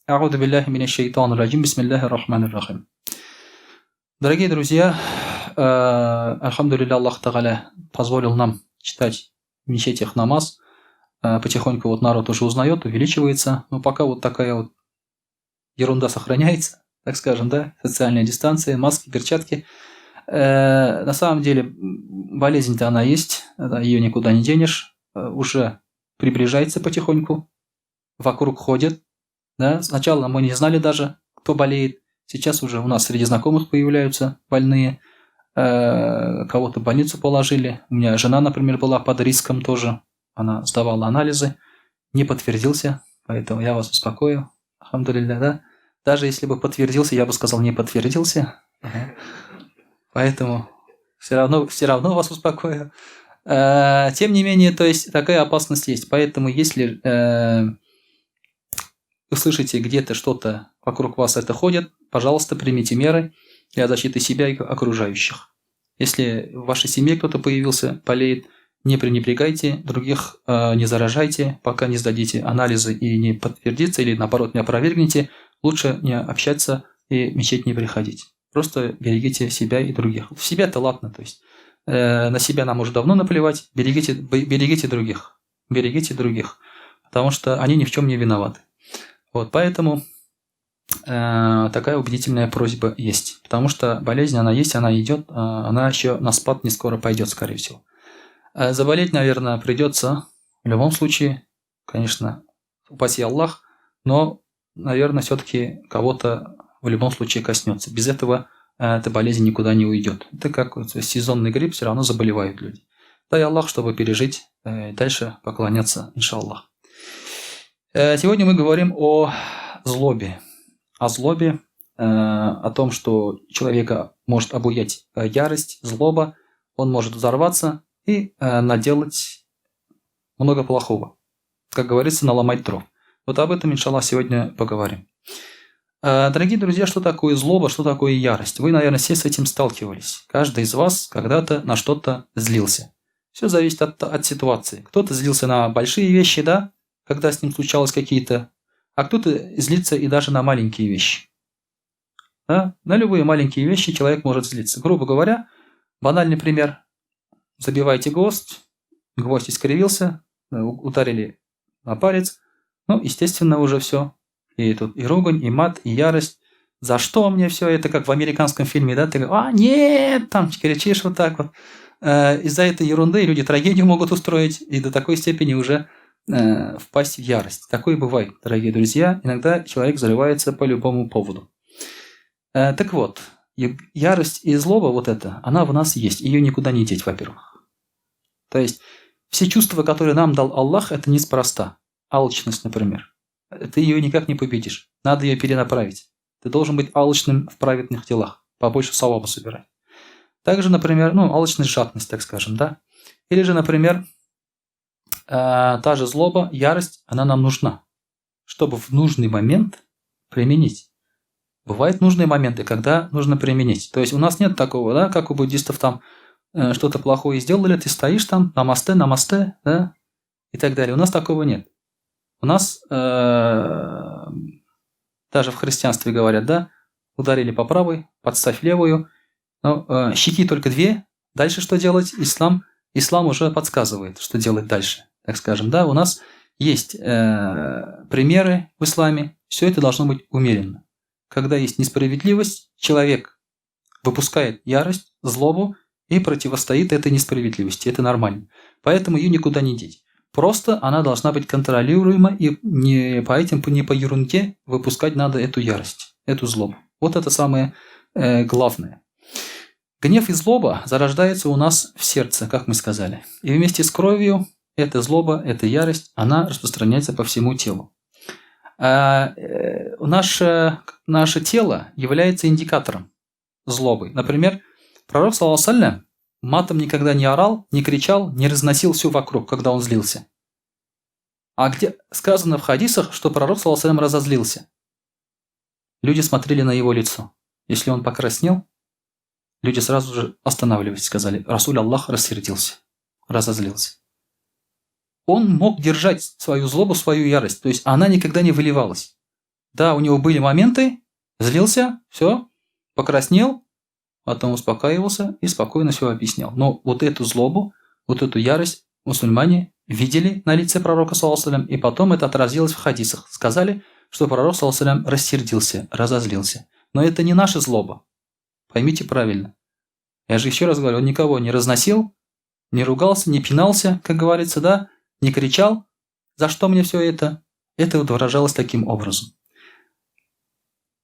А'уду биллахи минаш шайтанир раджим. Бисмиллахир рахманир рахим. Дорогие друзья, альхамдулилля, Аллах Тааля позволил нам читать в мечетях намаз. Потихоньку вот народ уже узнает, увеличивается. Но пока вот такая вот ерунда сохраняется, так скажем, да, социальная дистанция, маски, перчатки. На самом деле болезнь-то она есть, ее никуда не денешь. Уже приближается потихоньку, вокруг ходит. Да? Сначала мы не знали даже, кто болеет. Сейчас уже у нас среди знакомых появляются больные. Кого-то в больницу положили. У меня жена, например, была под риском тоже. Она сдавала анализы. Не подтвердился, поэтому я вас успокою. Алхамдулилля, да? Даже если бы подтвердился, я бы сказал, не подтвердился. Поэтому все равно вас успокою. Тем не менее, то есть такая опасность есть. Поэтому если вы слышите где-то что-то вокруг вас это ходит, пожалуйста, примите меры для защиты себя и окружающих. Если в вашей семье кто-то появился, болеет, не пренебрегайте, других не заражайте, пока не сдадите анализы и не подтвердится, или наоборот не опровергнете, лучше не общаться и в мечеть не приходить. Просто берегите себя и других. В себя-то ладно, то есть на себя нам уже давно наплевать, берегите других. Берегите других, потому что они ни в чем не виноваты. Вот, поэтому такая убедительная просьба есть. Потому что болезнь, она есть, она идет, она еще на спад не скоро пойдет, скорее всего. Заболеть, наверное, придется в любом случае, конечно, упаси Аллах, но, наверное, все-таки кого-то в любом случае коснется. Без этого эта болезнь никуда не уйдет. Это как сезонный грипп, все равно заболевают люди. Дай Аллах, чтобы пережить, дальше поклоняться, иншаллах. Сегодня мы говорим о злобе. О злобе, о том, что человека может обуять ярость, злоба, он может взорваться и наделать много плохого. Как говорится, наломать дров. Вот об этом, иншаллах, сегодня поговорим. Дорогие друзья, что такое злоба, что такое ярость? Вы, наверное, все с этим сталкивались. Каждый из вас когда-то на что-то злился. Все зависит от ситуации. Кто-то злился на большие вещи, да, когда с ним случалось какие-то, а кто-то злится и даже на маленькие вещи. Да? На любые маленькие вещи человек может злиться. Грубо говоря, банальный пример. Забиваете гвоздь искривился, ударили на палец, ну, естественно, уже все. И тут и ругань, и мат, и ярость. За что мне все это, как в американском фильме, да? Ты говоришь, нет, там кричишь вот так вот. Из-за этой ерунды люди трагедию могут устроить и до такой степени уже впасть в ярость. Такое бывает, дорогие друзья. Иногда человек взрывается по любому поводу. Так вот, ярость и злоба вот эта, она в нас есть. Ее никуда не деть, во-первых. То есть все чувства, которые нам дал Аллах, это неспроста. Алчность, например. Ты ее никак не победишь. Надо ее перенаправить. Ты должен быть алчным в праведных делах. Побольше саваба собирать. Также, например, алчность, жадность, так скажем, да. Или же, например, та же злоба, ярость, она нам нужна, чтобы в нужный момент применить. Бывают нужные моменты, когда нужно применить. То есть у нас нет такого, да, как у буддистов там что-то плохое сделали, ты стоишь там, намасте, да, и так далее. У нас такого нет. У нас даже в христианстве говорят, да, ударили по правой, подставь левую, но щеки только две, дальше что делать? Ислам уже подсказывает, что делать дальше. Так скажем, да, у нас есть примеры в исламе, все это должно быть умеренно. Когда есть несправедливость, человек выпускает ярость, злобу и противостоит этой несправедливости. Это нормально. Поэтому ее никуда не деть. Просто она должна быть контролируема, и не по ерунде выпускать надо эту ярость, эту злобу. Вот это самое главное. Гнев и злоба зарождается у нас в сердце, как мы сказали. И вместе с кровью эта злоба, эта ярость, она распространяется по всему телу. Наше тело является индикатором злобы. Например, пророк, саллаллаху алейхи ва саллям, матом никогда не орал, не кричал, не разносил все вокруг, когда он злился. А где сказано в хадисах, что пророк, саллаллаху алейхи ва саллям, разозлился? Люди смотрели на его лицо. Если он покраснел, люди сразу же останавливались, сказали, Расуль Аллах рассердился, разозлился. Он мог держать свою злобу, свою ярость, то есть она никогда не выливалась. Да, у него были моменты, злился, все, покраснел, потом успокаивался и спокойно все объяснял. Но вот эту злобу, вот эту ярость мусульмане видели на лице пророка, саллаллаху алейхи ва саллям, и потом это отразилось в хадисах. Сказали, что пророк, саллаллаху алейхи ва саллям, рассердился, разозлился. Но это не наша злоба. Поймите правильно. Я же еще раз говорю, он никого не разносил, не ругался, не пинался, как говорится, да, не кричал. За что мне все это? Это вот выражалось таким образом.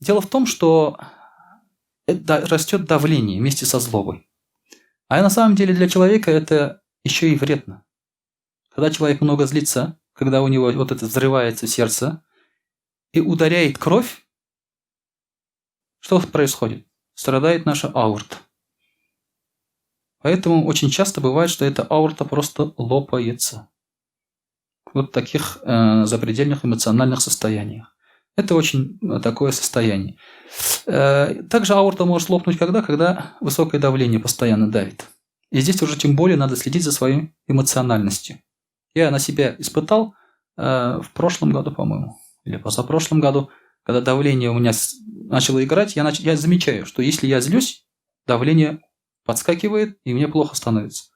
Дело в том, что растет давление вместе со злобой. А на самом деле для человека это еще и вредно. Когда человек много злится, когда у него вот это взрывается сердце и ударяет кровь, что происходит? Страдает наша аорта. Поэтому очень часто бывает, что эта аорта просто лопается. Вот в таких запредельных эмоциональных состояниях. Это очень такое состояние. Также аорта может лопнуть когда высокое давление постоянно давит. И здесь уже тем более надо следить за своей эмоциональностью. Я на себя испытал в прошлом году, по-моему, или позапрошлом году, когда давление у меня начало играть, я замечаю, что если я злюсь, давление подскакивает, и мне плохо становится.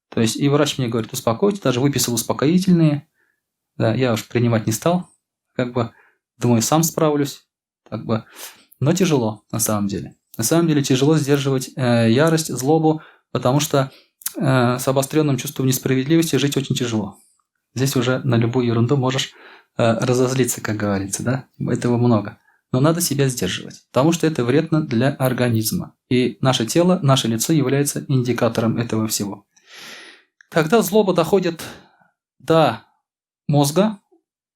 То есть и врач мне говорит, успокойте, даже выписал успокоительные. Да, я уж принимать не стал, думаю, сам справлюсь, но тяжело на самом деле. На самом деле тяжело сдерживать ярость, злобу, потому что с обостренным чувством несправедливости жить очень тяжело. Здесь уже на любую ерунду можешь разозлиться, как говорится, да? Этого много. Но надо себя сдерживать, потому что это вредно для организма. И наше тело, наше лицо является индикатором этого всего. Когда злоба доходит до мозга,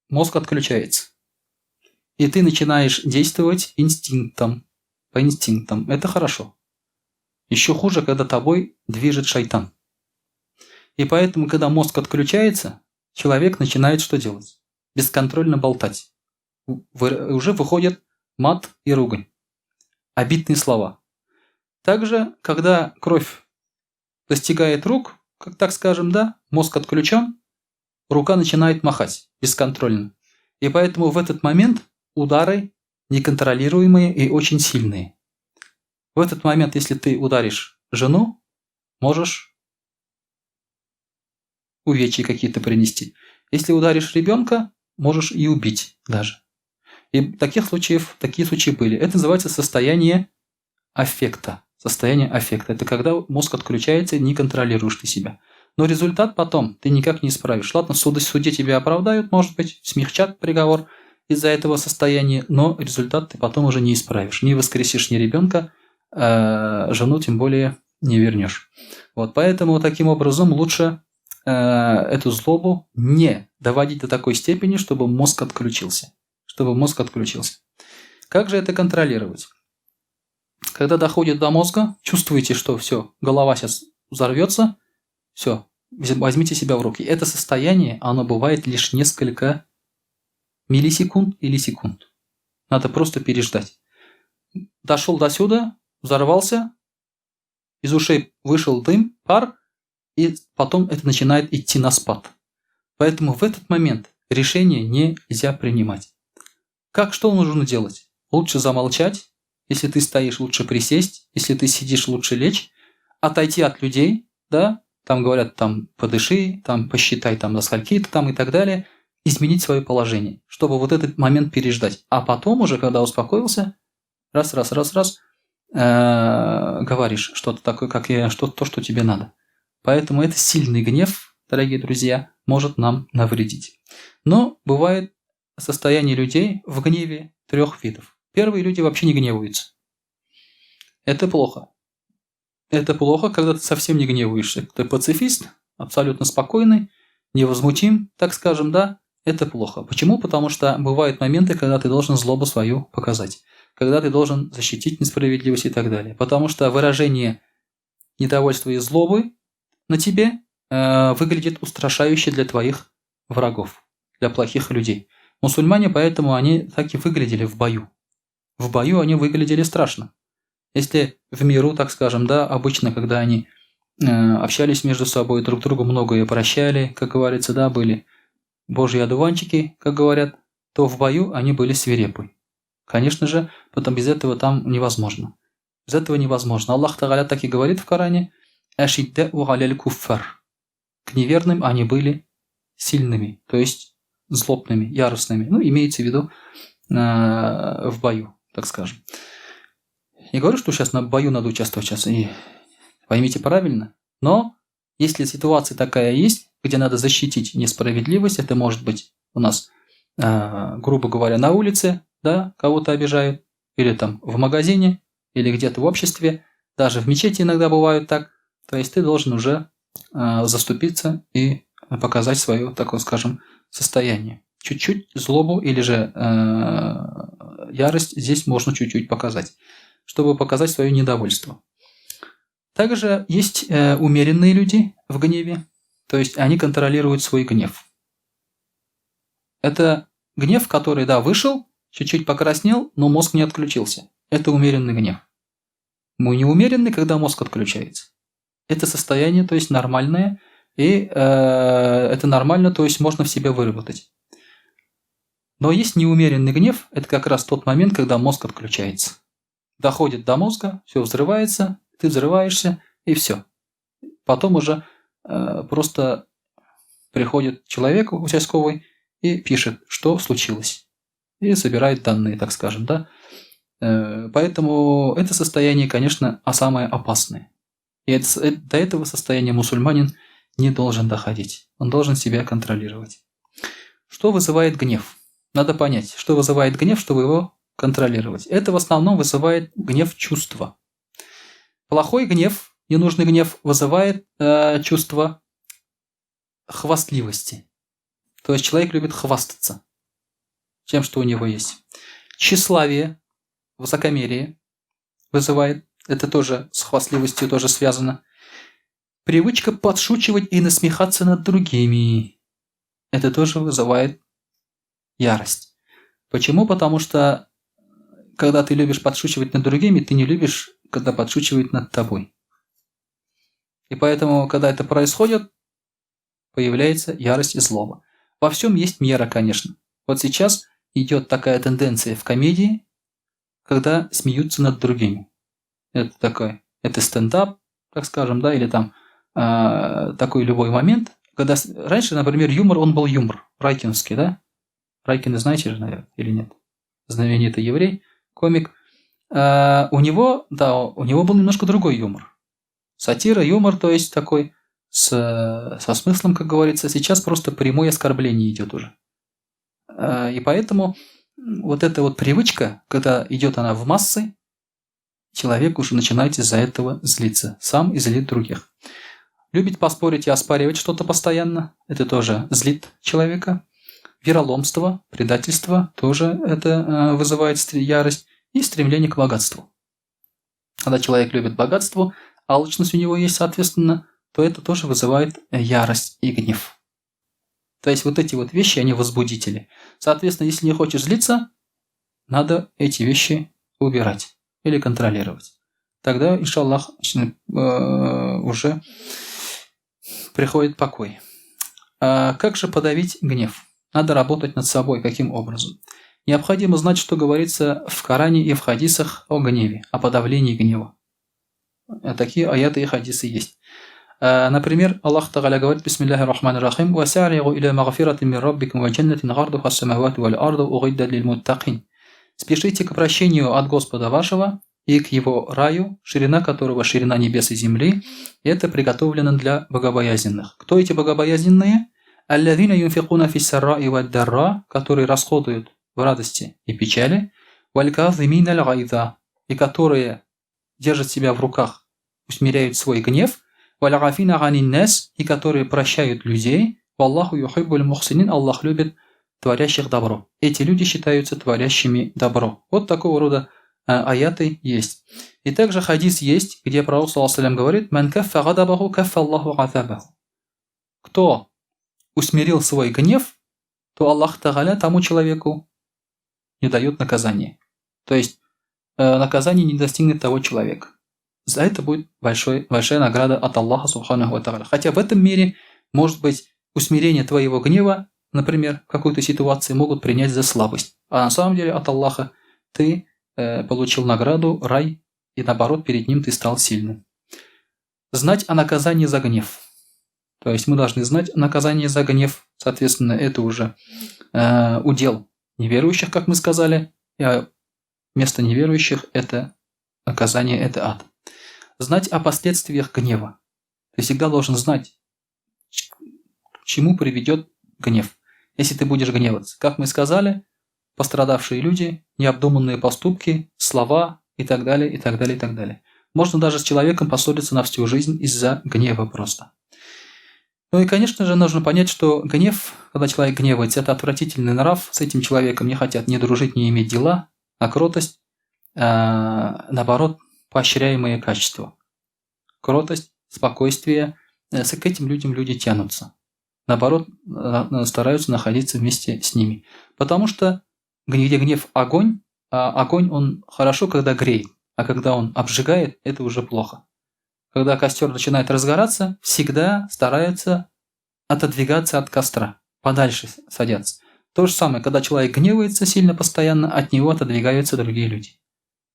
мозг отключается. И ты начинаешь действовать по инстинктам. Это хорошо. Еще хуже, когда тобой движет шайтан. И поэтому, когда мозг отключается, человек начинает что делать? Бесконтрольно болтать. Уже выходит мат и ругань. Обидные слова. Также, когда кровь достигает рук, так скажем, да, мозг отключен, рука начинает махать бесконтрольно. И поэтому в этот момент удары неконтролируемые и очень сильные. В этот момент, если ты ударишь жену, можешь увечья какие-то принести. Если ударишь ребенка, можешь и убить даже. И такие случаи были. Это называется состояние аффекта. Состояние аффекта. Это когда мозг отключается, не контролируешь ты себя. Но результат потом ты никак не исправишь. Ладно, в суде тебя оправдают, может быть, смягчат приговор из-за этого состояния, но результат ты потом уже не исправишь. Не воскресишь ни ребенка, жену тем более не вернешь. Вот, поэтому таким образом лучше эту злобу не доводить до такой степени, чтобы мозг отключился. Как же это контролировать? Когда доходит до мозга, чувствуете, что все, голова сейчас взорвется, все, возьмите себя в руки. Это состояние, оно бывает лишь несколько миллисекунд или секунд. Надо просто переждать. Дошел до сюда, взорвался, из ушей вышел дым, пар, и потом это начинает идти на спад. Поэтому в этот момент решение нельзя принимать. Что нужно делать? Лучше замолчать. Если ты стоишь, лучше присесть. Если ты сидишь, лучше лечь. Отойти от людей, да? Там говорят, подыши, посчитай до скольки-то и так далее. Изменить свое положение, чтобы вот этот момент переждать. А потом уже, когда успокоился, раз, говоришь что-то такое, то, что тебе надо. Поэтому это сильный гнев, дорогие друзья, может нам навредить. Но бывает состояние людей в гневе 3 видов. Первые люди вообще не гневаются. Это плохо. Это плохо, когда ты совсем не гневаешься. Ты пацифист, абсолютно спокойный, невозмутим, так скажем, да? Это плохо. Почему? Потому что бывают моменты, когда ты должен злобу свою показать. Когда ты должен защитить несправедливость и так далее. Потому что выражение недовольства и злобы на тебе выглядит устрашающе для твоих врагов, для плохих людей. Мусульмане, поэтому они так и выглядели в бою. В бою они выглядели страшно. Если в миру, так скажем, да, обычно, когда они общались между собой, друг другу многое прощали, как говорится, да, были божьи одуванчики, как говорят, то в бою они были свирепы. Конечно же, потом без этого там невозможно. Без этого невозможно. Аллах Тааля так и говорит в Коране: «Ашиддау алял куффар». К неверным они были сильными, то есть злобными, яростными. Ну, имеется в виду в бою, так скажем. Не говорю, что сейчас на бою надо участвовать сейчас, и поймите правильно, но если ситуация такая есть, где надо защитить несправедливость, это может быть у нас, грубо говоря, на улице, да, кого-то обижают, или там в магазине, или где-то в обществе, даже в мечети иногда бывает так, то есть ты должен уже заступиться и показать свое, такое скажем, состояние. Чуть-чуть злобу или же ярость здесь можно чуть-чуть показать, чтобы показать свое недовольство. Также есть умеренные люди в гневе, то есть они контролируют свой гнев. Это гнев, который, да, вышел, чуть-чуть покраснел, но мозг не отключился. Это умеренный гнев. Неумеренный, когда мозг отключается. Это состояние, то есть нормальное, и это нормально, то есть можно в себе выработать. Но есть неумеренный гнев, это как раз тот момент, когда мозг отключается. Доходит до мозга, все взрывается, ты взрываешься, и все. Потом уже просто приходит человек участковый и пишет, что случилось. И собирает данные, так скажем, да. Поэтому это состояние, конечно, самое опасное. И до этого состояния мусульманин не должен доходить. Он должен себя контролировать. Что вызывает гнев? Надо понять, что вызывает гнев, чтобы его контролировать. Это в основном вызывает гнев чувства. Плохой гнев, ненужный гнев вызывает чувство хвастливости. То есть человек любит хвастаться тем, что у него есть. Тщеславие, высокомерие вызывает. Это тоже с хвастливостью тоже связано. Привычка подшучивать и насмехаться над другими. Это тоже вызывает ярость. Почему? Потому что когда ты любишь подшучивать над другими, ты не любишь, когда подшучивают над тобой. И поэтому, когда это происходит, появляется ярость и злоба. Во всем есть мера, конечно. Вот сейчас идет такая тенденция в комедии, когда смеются над другими. Это стендап, так скажем, да, или там такой любой момент. Когда раньше, например, юмор, он был юмор, райкинский, да? Райкина знаете же, наверное, или нет? Знаменитый еврей, комик. У него был немножко другой юмор. Сатира, юмор, то есть такой со смыслом, как говорится. Сейчас просто прямое оскорбление идет уже. И поэтому вот эта вот привычка, когда идет она в массы, человек уже начинает из-за этого злиться. Сам и злит других. Любит поспорить и оспаривать что-то постоянно. Это тоже злит человека. Вероломство, предательство тоже это вызывает ярость. И стремление к богатству. Когда человек любит богатство, алчность у него есть, соответственно, то это тоже вызывает ярость и гнев. То есть вот эти вот вещи, они возбудители. Соответственно, если не хочешь злиться, надо эти вещи убирать или контролировать. Тогда, иншаллах, уже приходит покой. Как же подавить гнев? Надо работать над собой. Каким образом? Необходимо знать, что говорится в Коране и в хадисах о гневе, о подавлении гнева. Такие аяты и хадисы есть. Например, Аллах Тааля говорит: «Бисмиллахи рахмани рахим, васаригу иля магфирати мин раббикум ва джаннатин гардуха ас-самавати валь арду угиддат лиль муттакин». Спешите к прощению от Господа вашего и к его раю, ширина которого ширина небес и земли, и это приготовлено для богобоязненных. Кто эти богобоязненные? Аллазина юнфикуна фиссарраи вад-дарра, которые расходуют в радости и печали, валь-казимина аль-гайза, и которые держат себя в руках, усмиряют свой гнев, валь-гафина ганин-нас, и которые прощают людей, валлаху юхиббуль мухсинин, Аллах любит творящих добро. Эти люди считаются творящими добро. Вот такого рода аяты есть. И также хадис есть, где пророк саллаллаху алейхи говорит: «Ман каффа гадабаху, каффа Аллаху газабаху». Кто усмирил свой гнев, то Аллах Тааля тому человеку не дает наказания. То есть наказание не достигнет того человека. За это будет большая награда от Аллаха Субханаху ва Тааля. Хотя в этом мире, может быть, усмирение твоего гнева, например, в какой-то ситуации могут принять за слабость. А на самом деле от Аллаха ты получил награду, рай, и наоборот, перед ним ты стал сильным. Знать о наказании за гнев. То есть мы должны знать наказание за гнев. Соответственно, это уже удел неверующих, как мы сказали. А место неверующих – это наказание, это ад. Знать о последствиях гнева. Ты всегда должен знать, к чему приведет гнев. Если ты будешь гневаться, как мы сказали, пострадавшие люди, необдуманные поступки, слова и так далее, и так далее, и так далее. Можно даже с человеком поссориться на всю жизнь из-за гнева просто. Ну и, конечно же, нужно понять, что гнев, когда человек гневается, это отвратительный нрав. С этим человеком не хотят ни дружить, ни иметь дела, а кротость, наоборот, поощряемые качества. Кротость, спокойствие, к этим людям люди тянутся. Наоборот, стараются находиться вместе с ними. Потому что где гнев – огонь, а огонь, он хорошо, когда греет, а когда он обжигает, это уже плохо. Когда костер начинает разгораться, всегда стараются отодвигаться от костра, подальше садятся. То же самое, когда человек гневается сильно постоянно, от него отодвигаются другие люди.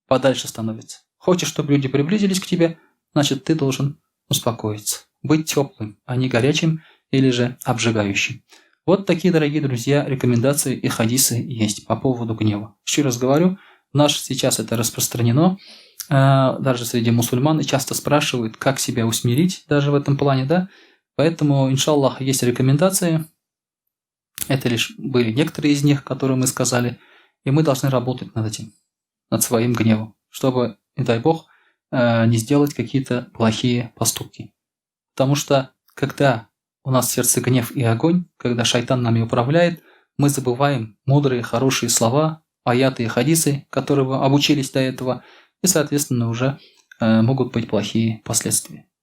Подальше становятся. Хочешь, чтобы люди приблизились к тебе, значит, ты должен успокоиться. Быть теплым, а не горячим или же обжигающим. Вот такие, дорогие друзья, рекомендации и хадисы есть по поводу гнева. Еще раз говорю, сейчас это распространено. Даже среди мусульман, и часто спрашивают, как себя усмирить даже в этом плане, да. Поэтому, иншаллах, есть рекомендации. Это лишь были некоторые из них, которые мы сказали. И мы должны работать над этим, над своим гневом, чтобы, не дай Бог, не сделать какие-то плохие поступки. Потому что, когда у нас в сердце гнев и огонь, когда шайтан нами управляет, мы забываем мудрые, хорошие слова, аяты и хадисы, которые обучились до этого, и, соответственно, уже могут быть плохие последствия.